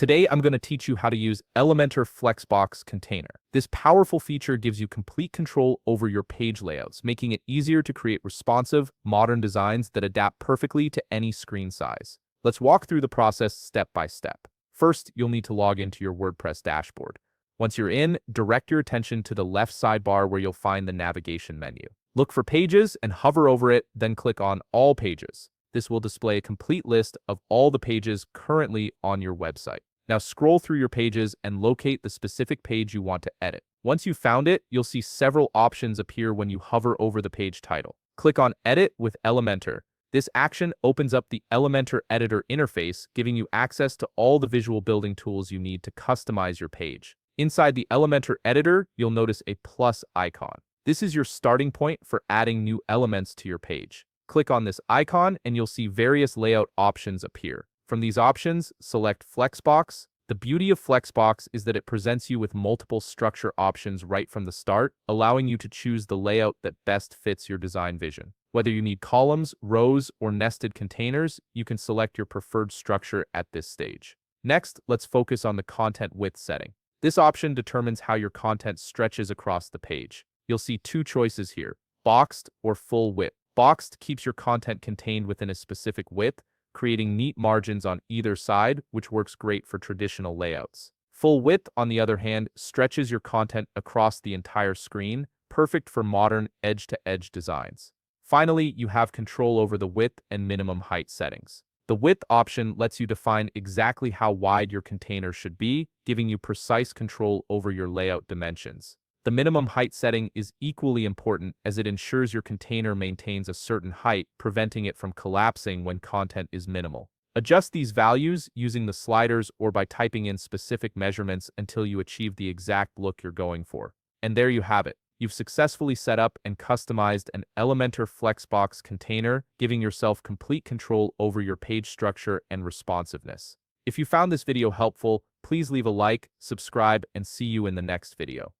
Today, I'm going to teach you how to use Elementor Flexbox Container. This powerful feature gives you complete control over your page layouts, making it easier to create responsive, modern designs that adapt perfectly to any screen size. Let's walk through the process step by step. First, you'll need to log into your WordPress dashboard. Once you're in, direct your attention to the left sidebar where you'll find the navigation menu. Look for Pages and hover over it, then click on All Pages. This will display a complete list of all the pages currently on your website. Now scroll through your pages and locate the specific page you want to edit. Once you've found it, you'll see several options appear when you hover over the page title. Click on Edit with Elementor. This action opens up the Elementor Editor interface, giving you access to all the visual building tools you need to customize your page. Inside the Elementor Editor, you'll notice a plus icon. This is your starting point for adding new elements to your page. Click on this icon and you'll see various layout options appear. From these options, select Flexbox. The beauty of Flexbox is that it presents you with multiple structure options right from the start, allowing you to choose the layout that best fits your design vision. Whether you need columns, rows, or nested containers, you can select your preferred structure at this stage. Next, let's focus on the content width setting. This option determines how your content stretches across the page. You'll see two choices here, boxed or full width. Boxed keeps your content contained within a specific width, creating neat margins on either side, which works great for traditional layouts. Full width, on the other hand, stretches your content across the entire screen, perfect for modern edge-to-edge designs. Finally, you have control over the width and minimum height settings. The width option lets you define exactly how wide your container should be, giving you precise control over your layout dimensions. The minimum height setting is equally important as it ensures your container maintains a certain height, preventing it from collapsing when content is minimal. Adjust these values using the sliders or by typing in specific measurements until you achieve the exact look you're going for. And there you have it. You've successfully set up and customized an Elementor Flexbox container, giving yourself complete control over your page structure and responsiveness. If you found this video helpful, please leave a like, subscribe, and see you in the next video.